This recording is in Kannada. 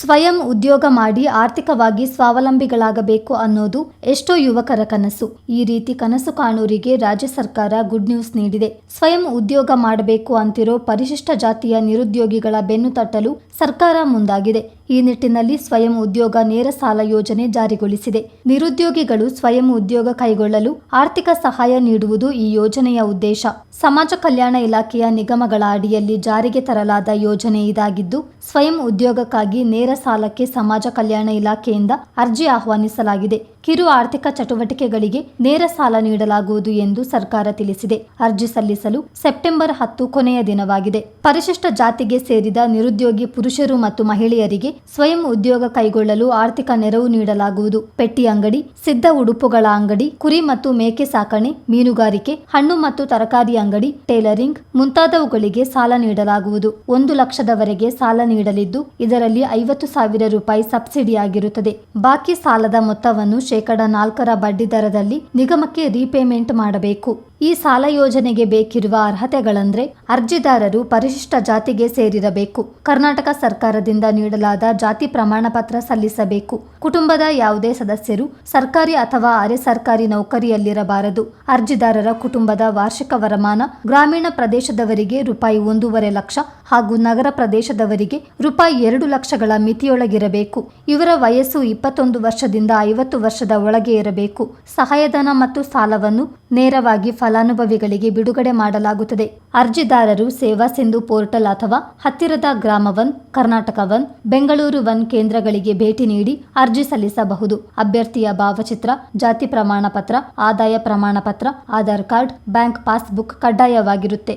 ಸ್ವಯಂ ಉದ್ಯೋಗ ಮಾಡಿ ಆರ್ಥಿಕವಾಗಿ ಸ್ವಾವಲಂಬಿಗಳಾಗಬೇಕು ಅನ್ನೋದು ಎಷ್ಟೋ ಯುವಕರ ಕನಸು. ಈ ರೀತಿ ಕನಸು ಕಾಣೋರಿಗೆ ರಾಜ್ಯ ಸರ್ಕಾರ ಗುಡ್ ನ್ಯೂಸ್ ನೀಡಿದೆ. ಸ್ವಯಂ ಉದ್ಯೋಗ ಮಾಡಬೇಕು ಅಂತಿರೋ ಪರಿಶಿಷ್ಟ ಜಾತಿಯ ನಿರುದ್ಯೋಗಿಗಳ ಬೆನ್ನು ತಟ್ಟಲು ಸರ್ಕಾರ ಮುಂದಾಗಿದೆ. ಈ ನಿಟ್ಟಿನಲ್ಲಿ ಸ್ವಯಂ ಉದ್ಯೋಗ ನೇರ ಸಾಲ ಯೋಜನೆ ಜಾರಿಗೊಳಿಸಿದೆ. ನಿರುದ್ಯೋಗಿಗಳು ಸ್ವಯಂ ಉದ್ಯೋಗ ಕೈಗೊಳ್ಳಲು ಆರ್ಥಿಕ ಸಹಾಯ ನೀಡುವುದು ಈ ಯೋಜನೆಯ ಉದ್ದೇಶ. ಸಮಾಜ ಕಲ್ಯಾಣ ಇಲಾಖೆಯ ನಿಗಮಗಳ ಅಡಿಯಲ್ಲಿ ಜಾರಿಗೆ ತರಲಾದ ಯೋಜನೆ ಇದಾಗಿದ್ದು, ಸ್ವಯಂ ಉದ್ಯೋಗಕ್ಕಾಗಿ ನೇರ ಸಾಲಕ್ಕೆ ಸಮಾಜ ಕಲ್ಯಾಣ ಇಲಾಖೆಯಿಂದ ಅರ್ಜಿ ಆಹ್ವಾನಿಸಲಾಗಿದೆ. ಕಿರು ಆರ್ಥಿಕ ಚಟುವಟಿಕೆಗಳಿಗೆ ನೇರ ಸಾಲ ನೀಡಲಾಗುವುದು ಎಂದು ಸರ್ಕಾರ ತಿಳಿಸಿದೆ. ಅರ್ಜಿ ಸಲ್ಲಿಸಲು ಸೆಪ್ಟೆಂಬರ್ 10 ಕೊನೆಯ ದಿನವಾಗಿದೆ. ಪರಿಶಿಷ್ಟ ಜಾತಿಗೆ ಸೇರಿದ ನಿರುದ್ಯೋಗಿ ಪುರುಷರು ಮತ್ತು ಮಹಿಳೆಯರಿಗೆ ಸ್ವಯಂ ಉದ್ಯೋಗ ಕೈಗೊಳ್ಳಲು ಆರ್ಥಿಕ ನೆರವು ನೀಡಲಾಗುವುದು. ಪೆಟ್ಟಿ ಅಂಗಡಿ, ಸಿದ್ಧ ಉಡುಪುಗಳ ಅಂಗಡಿ, ಕುರಿ ಮತ್ತು ಮೇಕೆ ಸಾಕಣೆ, ಮೀನುಗಾರಿಕೆ, ಹಣ್ಣು ಮತ್ತು ತರಕಾರಿ ಅಂಗಡಿ, ಟೇಲರಿಂಗ್ ಮುಂತಾದವುಗಳಿಗೆ ಸಾಲ ನೀಡಲಾಗುವುದು. 1 ಲಕ್ಷದವರೆಗೆ ಸಾಲ ನೀಡಲಿದ್ದು, ಇದರಲ್ಲಿ 50,000 ರೂಪಾಯಿ ಸಬ್ಸಿಡಿ ಆಗಿರುತ್ತದೆ. ಬಾಕಿ ಸಾಲದ ಮೊತ್ತವನ್ನು 4% ಬಡ್ಡಿ ದರದಲ್ಲಿ ನಿಗಮಕ್ಕೆ ರೀಪೇಮೆಂಟ್ ಮಾಡಬೇಕು. ಈ ಸಾಲ ಯೋಜನೆಗೆ ಬೇಕಿರುವ ಅರ್ಹತೆಗಳಂದ್ರೆ ಅರ್ಜಿದಾರರು ಪರಿಶಿಷ್ಟ ಜಾತಿಗೆ ಸೇರಿರಬೇಕು. ಕರ್ನಾಟಕ ಸರ್ಕಾರದಿಂದ ನೀಡಲಾದ ಜಾತಿ ಪ್ರಮಾಣ ಪತ್ರ ಸಲ್ಲಿಸಬೇಕು. ಕುಟುಂಬದ ಯಾವುದೇ ಸದಸ್ಯರು ಸರ್ಕಾರಿ ಅಥವಾ ಅರೆ ಸರ್ಕಾರಿ ನೌಕರಿಯಲ್ಲಿರಬಾರದು. ಅರ್ಜಿದಾರರ ಕುಟುಂಬದ ವಾರ್ಷಿಕ ವರಮಾನ ಗ್ರಾಮೀಣ ಪ್ರದೇಶದವರಿಗೆ ರೂಪಾಯಿ 1.5 ಲಕ್ಷ ಹಾಗೂ ನಗರ ಪ್ರದೇಶದವರಿಗೆ ರೂಪಾಯಿ 2 ಲಕ್ಷಗಳ ಮಿತಿಯೊಳಗಿರಬೇಕು. ಇವರ ವಯಸ್ಸು 21 ವರ್ಷದಿಂದ 50 ವರ್ಷದ ಒಳಗೆ ಇರಬೇಕು. ಸಹಾಯಧನ ಮತ್ತು ಸಾಲವನ್ನು ನೇರವಾಗಿ ಫಲಾನುಭವಿಗಳಿಗೆ ಬಿಡುಗಡೆ ಮಾಡಲಾಗುತ್ತದೆ. ಅರ್ಜಿದಾರರು ಸೇವಾ ಸಿಂಧು ಪೋರ್ಟಲ್ ಅಥವಾ ಹತ್ತಿರದ ಗ್ರಾಮ 1, ಕರ್ನಾಟಕ 1, ಬೆಂಗಳೂರು 1 ಕೇಂದ್ರಗಳಿಗೆ ಭೇಟಿ ನೀಡಿ ಅರ್ಜಿ ಸಲ್ಲಿಸಬಹುದು. ಅಭ್ಯರ್ಥಿಯ ಭಾವಚಿತ್ರ, ಜಾತಿ ಪ್ರಮಾಣ ಪತ್ರ, ಆದಾಯ ಪ್ರಮಾಣ ಪತ್ರ, ಆಧಾರ್ ಕಾರ್ಡ್, ಬ್ಯಾಂಕ್ ಪಾಸ್ಬುಕ್ ಕಡ್ಡಾಯವಾಗಿರುತ್ತೆ.